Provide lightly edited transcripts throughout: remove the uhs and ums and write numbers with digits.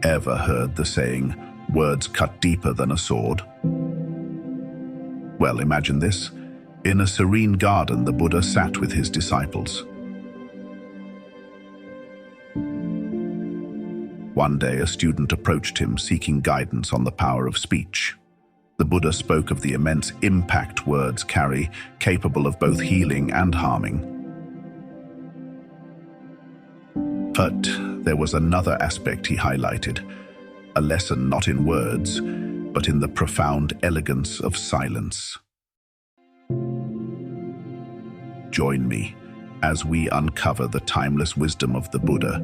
Ever heard the saying, "Words cut deeper than a sword"? Well, imagine this. In a serene garden, the Buddha sat with his disciples. One day, a student approached him seeking guidance on the power of speech. The Buddha spoke of the immense impact words carry, capable of both healing and harming. But there was another aspect he highlighted, a lesson not in words, but in the profound elegance of silence. Join me as we uncover the timeless wisdom of the Buddha,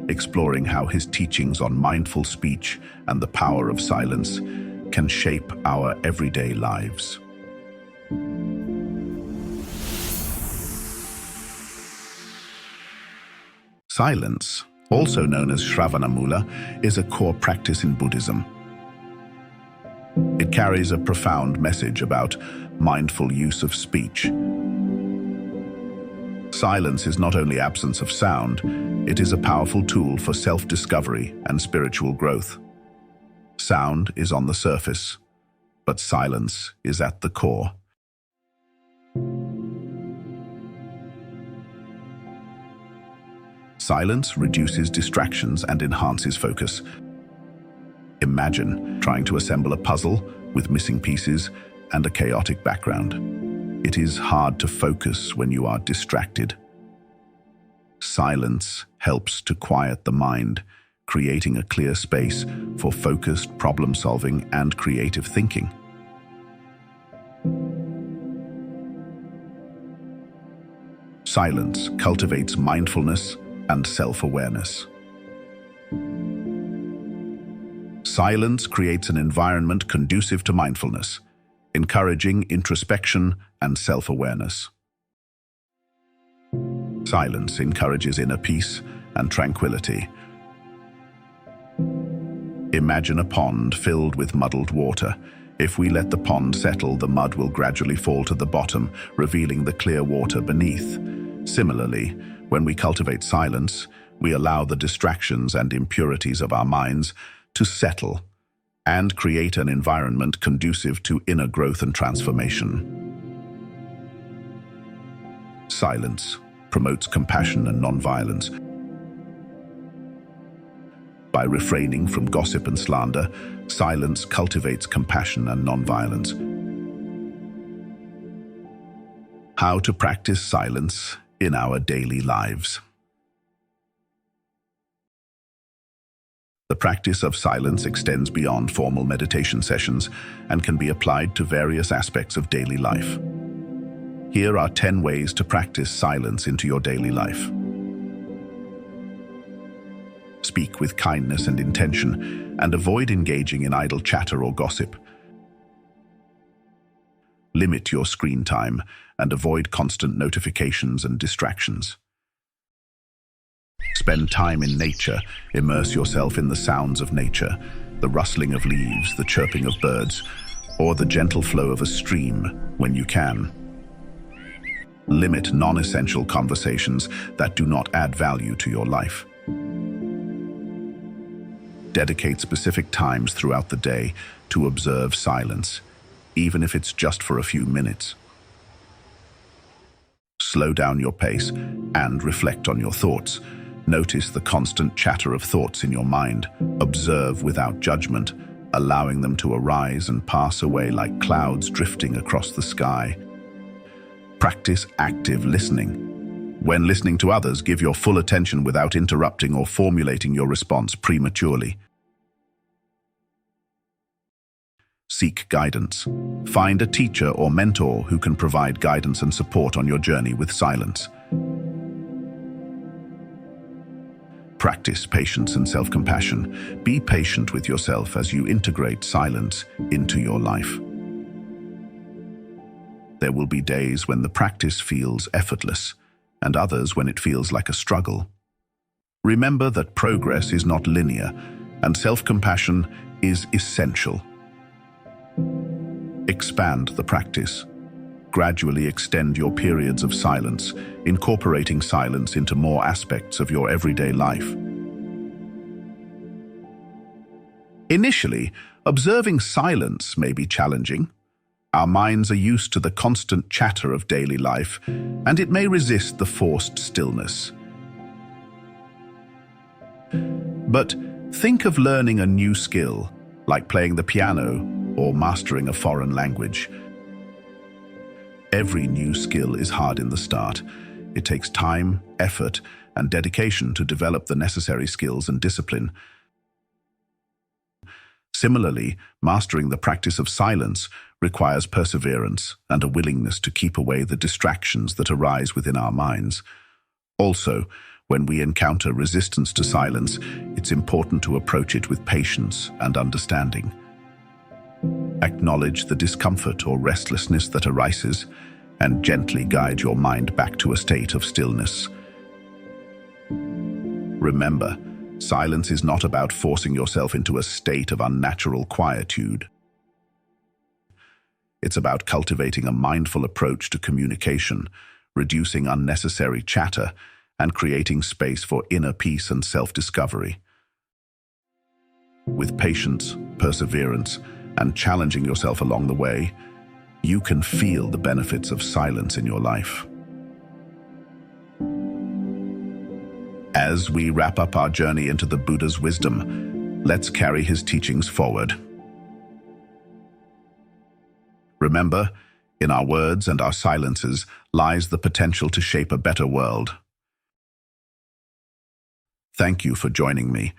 exploring how his teachings on mindful speech and the power of silence can shape our everyday lives. Silence, also known as Shravanamula, is a core practice in Buddhism. It carries a profound message about mindful use of speech. Silence is not only absence of sound, it is a powerful tool for self-discovery and spiritual growth. Sound is on the surface, but silence is at the core. Silence reduces distractions and enhances focus. Imagine trying to assemble a puzzle with missing pieces and a chaotic background. It is hard to focus when you are distracted. Silence helps to quiet the mind, creating a clear space for focused problem-solving and creative thinking. Silence cultivates mindfulness and self-awareness. Silence creates an environment conducive to mindfulness, encouraging introspection and self-awareness. Silence encourages inner peace and tranquility. Imagine a pond filled with muddled water. If we let the pond settle, the mud will gradually fall to the bottom, revealing the clear water beneath. Similarly, when we cultivate silence, we allow the distractions and impurities of our minds to settle and create an environment conducive to inner growth and transformation. Silence promotes compassion and nonviolence. By refraining from gossip and slander, silence cultivates compassion and nonviolence. How to practice silence in our daily lives. The practice of silence extends beyond formal meditation sessions and can be applied to various aspects of daily life. Here are 10 ways to practice silence into your daily life. Speak with kindness and intention, and avoid engaging in idle chatter or gossip. Limit your screen time and avoid constant notifications and distractions. Spend time in nature. Immerse yourself in the sounds of nature, the rustling of leaves, the chirping of birds, or the gentle flow of a stream when you can. Limit non-essential conversations that do not add value to your life. Dedicate specific times throughout the day to observe silence, even if it's just for a few minutes. Slow down your pace and reflect on your thoughts. Notice the constant chatter of thoughts in your mind. Observe without judgment, allowing them to arise and pass away like clouds drifting across the sky. Practice active listening. When listening to others, give your full attention without interrupting or formulating your response prematurely. Seek guidance. Find a teacher or mentor who can provide guidance and support on your journey with silence. Practice patience and self-compassion. Be patient with yourself as you integrate silence into your life. There will be days when the practice feels effortless, and others when it feels like a struggle. Remember that progress is not linear, and self-compassion is essential. Expand the practice. Gradually extend your periods of silence, incorporating silence into more aspects of your everyday life. Initially, observing silence may be challenging. Our minds are used to the constant chatter of daily life, and it may resist the forced stillness. But think of learning a new skill, like playing the piano or mastering a foreign language. Every new skill is hard in the start. It takes time, effort, and dedication to develop the necessary skills and discipline. Similarly, mastering the practice of silence requires perseverance and a willingness to keep away the distractions that arise within our minds. Also, when we encounter resistance to silence, it's important to approach it with patience and understanding. Acknowledge the discomfort or restlessness that arises, and gently guide your mind back to a state of stillness. Remember, silence is not about forcing yourself into a state of unnatural quietude. It's about cultivating a mindful approach to communication, reducing unnecessary chatter, and creating space for inner peace and self-discovery. With patience, perseverance, and challenging yourself along the way, you can feel the benefits of silence in your life. As we wrap up our journey into the Buddha's wisdom, let's carry his teachings forward. Remember, in our words and our silences lies the potential to shape a better world. Thank you for joining me.